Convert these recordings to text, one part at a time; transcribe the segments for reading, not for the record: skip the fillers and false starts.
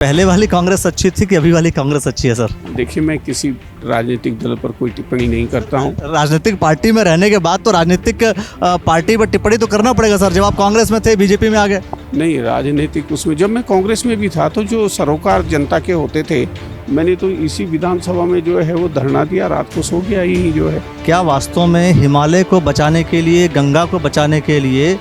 पहले वाली कांग्रेस अच्छी थी कि अभी वाली कांग्रेस अच्छी है सर? देखिए, मैं किसी राजनीतिक दल पर कोई टिप्पणी नहीं करता हूँ। राजनीतिक पार्टी में रहने के बाद तो राजनीतिक पार्टी पर टिप्पणी तो करना पड़ेगा सर। जब आप कांग्रेस में थे, बीजेपी में आ गए। नहीं, राजनीतिक उसमें जब मैं कांग्रेस में भी था तो जो सरोकार जनता के होते थे, मैंने तो इसी विधानसभा में जो है वो धरना दिया, रात को सो गया यही जो है। क्या वास्तव में हिमालय को बचाने के लिए, गंगा को बचाने के लिए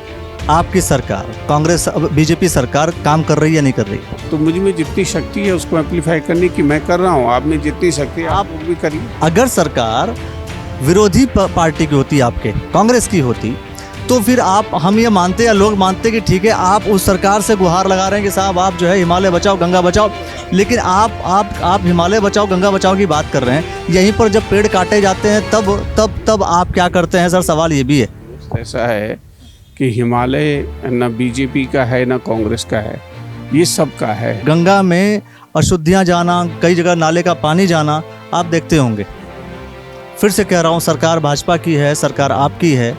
आपकी सरकार, कांग्रेस बीजेपी सरकार काम कर रही है या नहीं कर रही? तो मुझ में जितनी शक्ति है उसको एम्पलीफाई करने की मैं कर रहा हूँ। आप में जितनी शक्ति है आप वो भी करिए। अगर सरकार विरोधी पार्टी की होती, आपके कांग्रेस की होती, तो फिर हम ये मानते या लोग मानते कि ठीक है, आप उस सरकार से गुहार लगा रहे हैं कि साहब आप जो है हिमालय बचाओ, गंगा बचाओ, लेकिन आप हिमालय बचाओ, गंगा बचाओ की बात कर रहे हैं। यहीं पर जब पेड़ काटे जाते हैं तब आप क्या करते हैं सर? सवाल ये भी है। ऐसा है कि हिमालय न बीजेपी का है न कांग्रेस का है, ये सबका है। गंगा में अशुद्धियां जाना, कई जगह नाले का पानी जाना आप देखते होंगे। फिर से कह रहा हूँ, सरकार भाजपा की है, सरकार आपकी है,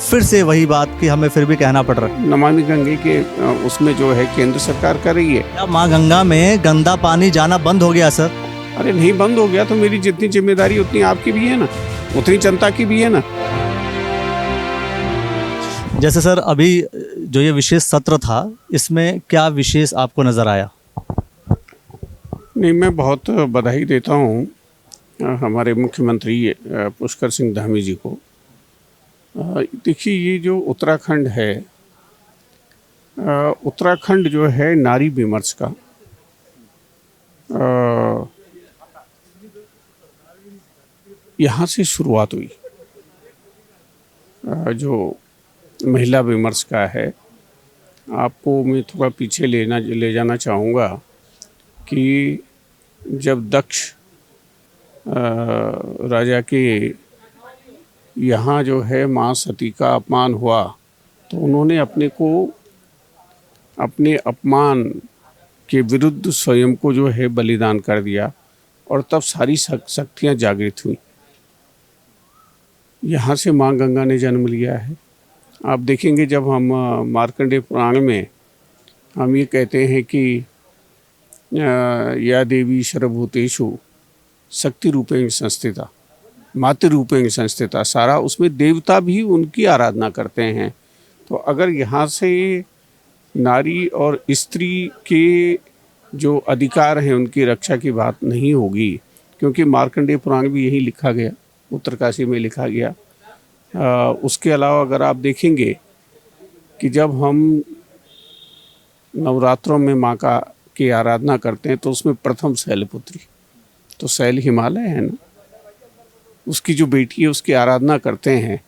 फिर से वही बात कि हमें फिर भी कहना पड़ रहा है। नमामि गंगे के उसमें जो है केंद्र सरकार कर रही है। क्या माँ गंगा में गंदा पानी जाना बंद हो गया सर? अरे नहीं बंद हो गया तो मेरी जितनी जिम्मेदारी उतनी आपकी भी है ना, उतनी जनता की भी है ना। जैसे सर अभी जो ये विशेष सत्र था, इसमें क्या विशेष आपको नज़र आया? नहीं, मैं बहुत बधाई देता हूँ हमारे मुख्यमंत्री पुष्कर सिंह धामी जी को। देखिए, ये जो उत्तराखंड है, उत्तराखंड जो है नारी विमर्श का यहाँ से शुरुआत हुई। जो महिला विमर्श का है, आपको मैं थोड़ा पीछे ले जाना चाहूँगा कि जब दक्ष राजा के यहाँ जो है माँ सती का अपमान हुआ तो उन्होंने अपने अपमान के विरुद्ध स्वयं को जो है बलिदान कर दिया और तब सारी शक्तियाँ जागृत हुई। यहाँ से माँ गंगा ने जन्म लिया है। आप देखेंगे जब हम मार्कंडेय पुराण में हम ये कहते हैं कि या देवी सर्वभूतेषु शक्ति रूपेण संस्थिता, मातृ रूपेण संस्थिता, सारा उसमें देवता भी उनकी आराधना करते हैं। तो अगर यहाँ से नारी और स्त्री के जो अधिकार हैं उनकी रक्षा की बात नहीं होगी, क्योंकि मार्कंडेय पुराण भी यही लिखा गया, उत्तरकाशी में लिखा गया। उसके अलावा अगर आप देखेंगे कि जब हम नवरात्रों में माँ की आराधना करते हैं तो उसमें प्रथम शैलपुत्री, तो शैल हिमालय है ना, उसकी जो बेटी है उसकी आराधना करते हैं।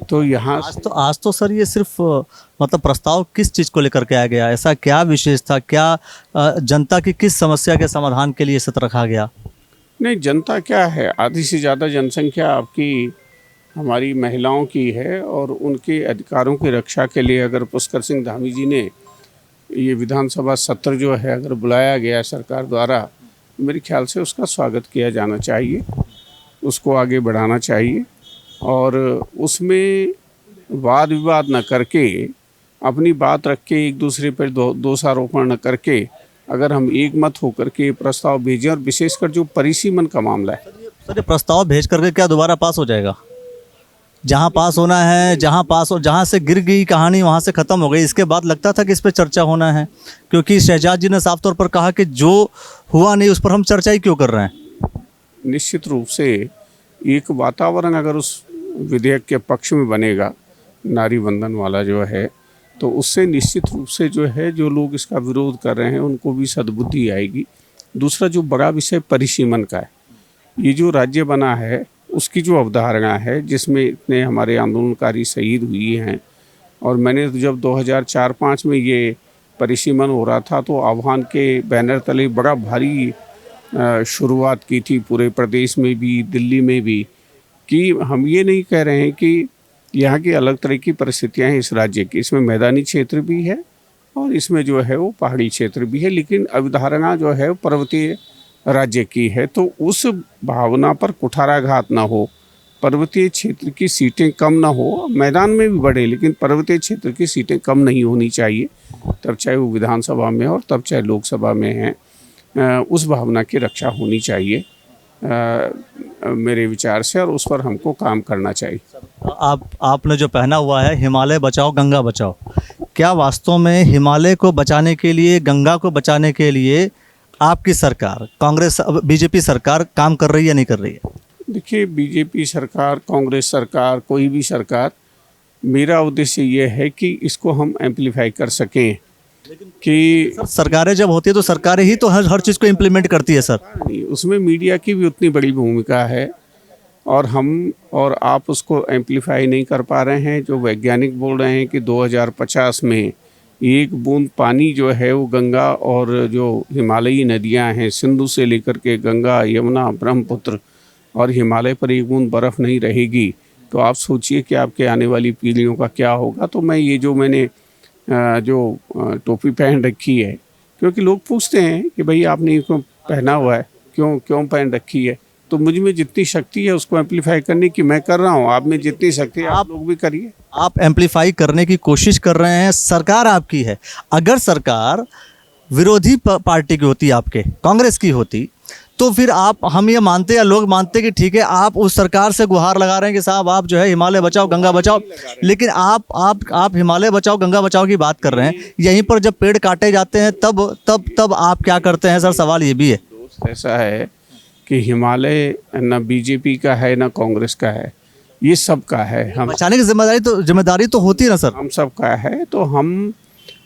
तो यहाँ आज तो सर ये सिर्फ मतलब प्रस्ताव किस चीज़ को लेकर के आया गया? ऐसा क्या विशेष था? क्या जनता की किस समस्या के समाधान के लिए सत्र रखा गया? नहीं, जनता क्या है, आधी से ज़्यादा जनसंख्या आपकी हमारी महिलाओं की है और उनके अधिकारों की रक्षा के लिए अगर पुष्कर सिंह धामी जी ने ये विधानसभा सत्र जो है अगर बुलाया गया सरकार द्वारा, मेरे ख्याल से उसका स्वागत किया जाना चाहिए, उसको आगे बढ़ाना चाहिए और उसमें वाद विवाद न करके, अपनी बात रख के, एक दूसरे पर दोषारोपण न करके, अगर हम एक मत होकर के प्रस्ताव भेजें, और विशेषकर जो परिसीमन का मामला है। सर ये प्रस्ताव भेज करके क्या दोबारा पास हो जाएगा? जहाँ पास होना है, जहाँ से गिर गई कहानी वहाँ से ख़त्म हो गई। इसके बाद लगता था कि इस पर चर्चा होना है, क्योंकि शहजाद जी ने साफ तौर पर कहा कि जो हुआ नहीं उस पर हम चर्चा ही क्यों कर रहे हैं। निश्चित रूप से एक वातावरण अगर उस विधेयक के पक्ष में बनेगा, नारी वंदन वाला जो है, तो उससे निश्चित रूप से जो है जो लोग इसका विरोध कर रहे हैं उनको भी सद्बुद्धि आएगी। दूसरा जो बड़ा विषय परिसीमन का है, ये जो राज्य बना है उसकी जो अवधारणा है, जिसमें इतने हमारे आंदोलनकारी शहीद हुए हैं, और मैंने जब 2004-05 में ये परिसीमन हो रहा था तो आह्वान के बैनर तले बड़ा भारी शुरुआत की थी पूरे प्रदेश में भी, दिल्ली में भी, कि हम ये नहीं कह रहे हैं कि यहाँ की अलग तरह की परिस्थितियाँ हैं इस राज्य की, इसमें मैदानी क्षेत्र भी है और इसमें जो है वो पहाड़ी क्षेत्र भी है, लेकिन अवधारणा जो है पर्वतीय राज्य की है। तो उस भावना पर कुठाराघात ना हो, पर्वतीय क्षेत्र की सीटें कम ना हो, मैदान में भी बढ़े लेकिन पर्वतीय क्षेत्र की सीटें कम नहीं होनी चाहिए, तब चाहे वो विधानसभा में हो और तब चाहे लोकसभा में हैं। उस भावना की रक्षा होनी चाहिए मेरे विचार से, और उस पर हमको काम करना चाहिए। आपने जो पहना हुआ है हिमालय बचाओ गंगा बचाओ, क्या वास्तव में हिमालय को बचाने के लिए, गंगा को बचाने के लिए आपकी सरकार, कांग्रेस बीजेपी सरकार काम कर रही है या नहीं कर रही है? देखिए, बीजेपी सरकार, कांग्रेस सरकार, कोई भी सरकार, मेरा उद्देश्य ये है कि इसको हम एम्पलीफाई कर सकें कि सरकारें जब होती है तो सरकारें ही तो हर चीज़ को इम्प्लीमेंट करती है सर। नहीं, उसमें मीडिया की भी उतनी बड़ी भूमिका है, और हम और आप उसको एम्पलीफाई नहीं कर पा रहे हैं। जो वैज्ञानिक बोल रहे हैं कि 2050 में 1 बूंद पानी जो है वो गंगा और जो हिमालयी नदियां हैं, सिंधु से लेकर के गंगा, यमुना, ब्रह्मपुत्र और हिमालय पर 1 बूंद बर्फ़ नहीं रहेगी, तो आप सोचिए कि आपके आने वाली पीढ़ियों का क्या होगा। तो मैं ये जो मैंने टोपी पहन रखी है, क्योंकि लोग पूछते हैं कि भाई आपने ये क्यों पहना हुआ है, क्यों पहन रखी है, तो मुझ में जितनी शक्ति है उसको एम्पलीफाई करने की मैं कर रहा हूँ। आप में जितनी शक्ति है आप लोग भी करिए। आप एम्पलीफाई करने की कोशिश कर रहे हैं, सरकार आपकी है। अगर सरकार विरोधी पार्टी की होती, आपके कांग्रेस की होती, तो फिर हम ये मानते या लोग मानते कि ठीक है आप उस सरकार से गुहार लगा रहे हैं कि साहब आप जो है हिमालय बचाओ गंगा बचाओ, लेकिन आप हिमालय बचाओ गंगा बचाओ की बात कर रहे हैं, यहीं पर जब पेड़ काटे जाते हैं तब आप क्या करते हैं सर? सवाल ये भी है। ऐसा है कि हिमालय न बीजेपी का है न कांग्रेस का है, ये सबका है। हम बचाने की जिम्मेदारी तो होती है ना सर? हम सबका है, तो हम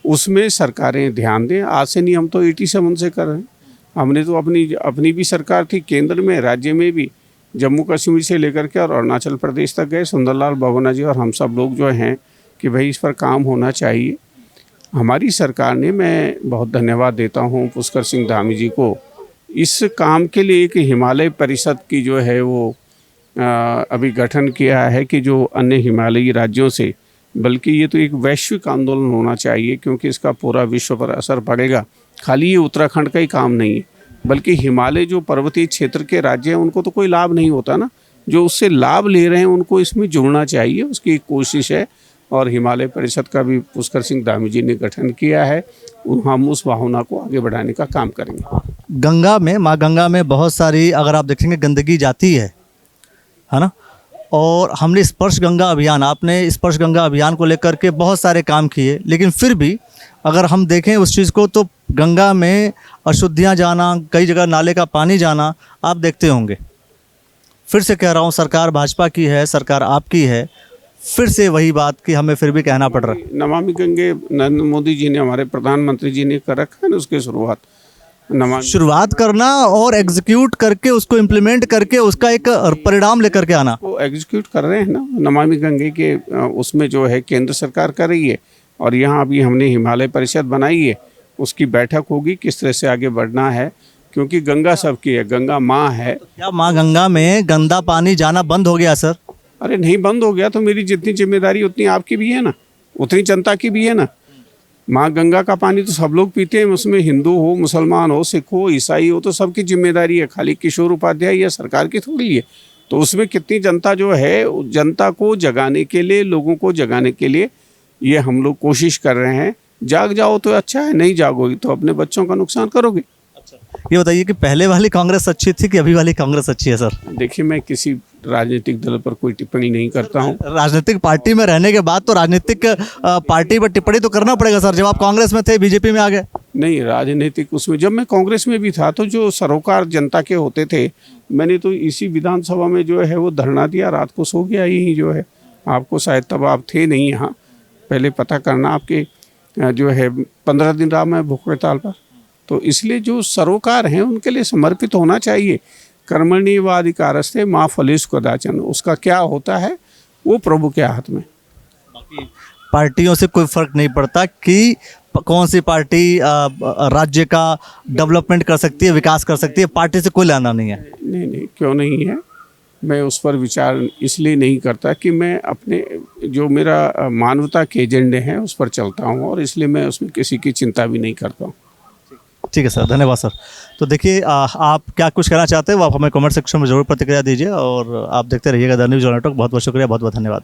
उसमें सरकारें ध्यान दें। आज से नहीं, हम तो 87 से कर रहे हैं। हमने तो अपनी भी सरकार थी, केंद्र में, राज्य में भी, जम्मू कश्मीर से लेकर के और अरुणाचल प्रदेश तक गए, सुंदरलाल भगोना जी और हम सब लोग जो हैं कि भाई इस पर काम होना चाहिए। हमारी सरकार ने, मैं बहुत धन्यवाद देता हूँ पुष्कर सिंह धामी जी को, इस काम के लिए एक हिमालय परिषद की जो है वो अभी गठन किया है कि जो अन्य हिमालयी राज्यों से, बल्कि ये तो एक वैश्विक आंदोलन होना चाहिए, क्योंकि इसका पूरा विश्व पर असर पड़ेगा। खाली ये उत्तराखंड का ही काम नहीं है, बल्कि हिमालय जो पर्वतीय क्षेत्र के राज्य हैं उनको तो कोई लाभ नहीं होता ना, जो उससे लाभ ले रहे हैं उनको इसमें जुड़ना चाहिए, उसकी एक कोशिश है। और हिमालय परिषद का भी पुष्कर सिंह धामी जी ने गठन किया है, हम उस भावना को आगे बढ़ाने का काम करेंगे। गंगा में, माँ गंगा में बहुत सारी, अगर आप देखेंगे, गंदगी जाती है ना, और हमने स्पर्श गंगा अभियान, आपने स्पर्श गंगा अभियान को लेकर के बहुत सारे काम किए, लेकिन फिर भी अगर हम देखें उस चीज़ को तो गंगा में अशुद्धियाँ जाना, कई जगह नाले का पानी जाना आप देखते होंगे। फिर से कह रहा हूँ, सरकार भाजपा की है, सरकार आपकी है, फिर से वही बात कि हमें फिर भी कहना पड़ रहा है। नमामि गंगे नरेंद्र मोदी जी ने, हमारे प्रधानमंत्री जी ने कर रखा है ना, उसकी शुरुआत करना और एग्जीक्यूट करके उसको इम्प्लीमेंट करके उसका एक परिणाम लेकर के आना। वो एग्जीक्यूट कर रहे हैं ना, नमामि गंगे के उसमें जो है केंद्र सरकार कर रही है, और यहाँ अभी हमने हिमालय परिषद बनाई है, उसकी बैठक होगी किस तरह से आगे बढ़ना है, क्योंकि गंगा सबकी है, गंगा माँ है। तो क्या माँ गंगा में गंदा पानी जाना बंद हो गया सर? अरे नहीं बंद हो गया, तो मेरी जितनी जिम्मेदारी उतनी आपकी भी है ना, उतनी जनता की भी है ना। माँ गंगा का पानी तो सब लोग पीते हैं, उसमें हिंदू हो, मुसलमान हो, सिख हो, ईसाई हो, तो सबकी जिम्मेदारी है, खाली किशोर उपाध्याय या सरकार की थोड़ी है। तो उसमें कितनी जनता जो है, जनता को जगाने के लिए, लोगों को जगाने के लिए ये हम लोग कोशिश कर रहे हैं। जाग जाओ तो अच्छा है, नहीं जागोगे तो अपने बच्चों का नुकसान करोगे। ये बताइए कि पहले वाली कांग्रेस अच्छी थी कि अभी वाली कांग्रेस अच्छी है सर? देखिए, मैं किसी राजनीतिक दल पर कोई टिप्पणी नहीं करता हूँ। राजनीतिक पार्टी में रहने के बाद तो राजनीतिक पार्टी पर टिप्पणी तो करना पड़ेगा सर। जब आप कांग्रेस में थे, बीजेपी में आ गए। नहीं, राजनीतिक उसमें, जब मैं कांग्रेस में भी था तो जो सरोकार जनता के होते थे, मैंने तो इसी विधानसभा में जो है वो धरना दिया, रात को सो गया यही जो है। आपको शायद तब आप थे नहीं यहाँ, पहले पता करना, आपके जो है 15 दिन रहा मैं भूख हड़ताल पर। तो इसलिए जो सरोकार हैं उनके लिए समर्पित होना चाहिए। कर्मण्येवाधिकारस्ते मा फलेषु कदाचन, उसका क्या होता है वो प्रभु के हाथ में। बाकी पार्टियों से कोई फर्क नहीं पड़ता कि कौन सी पार्टी राज्य का डेवलपमेंट कर सकती है, विकास कर सकती है, पार्टी से कोई लेना नहीं है। नहीं, क्यों नहीं है। मैं उस पर विचार इसलिए नहीं करता कि मैं अपने जो मेरा मानवता के एजेंडे हैं उस पर चलता हूँ, और इसलिए मैं उसमें किसी की चिंता भी नहीं करता हूँ। ठीक है सर, धन्यवाद सर। तो देखिए, आप क्या कुछ कहना चाहते हैं वो आप हमें कमेंट सेक्शन में जरूर प्रतिक्रिया दीजिए, और आप देखते रहिएगा द न्यूज़ नेटवर्क। बहुत बहुत शुक्रिया, बहुत बहुत धन्यवाद।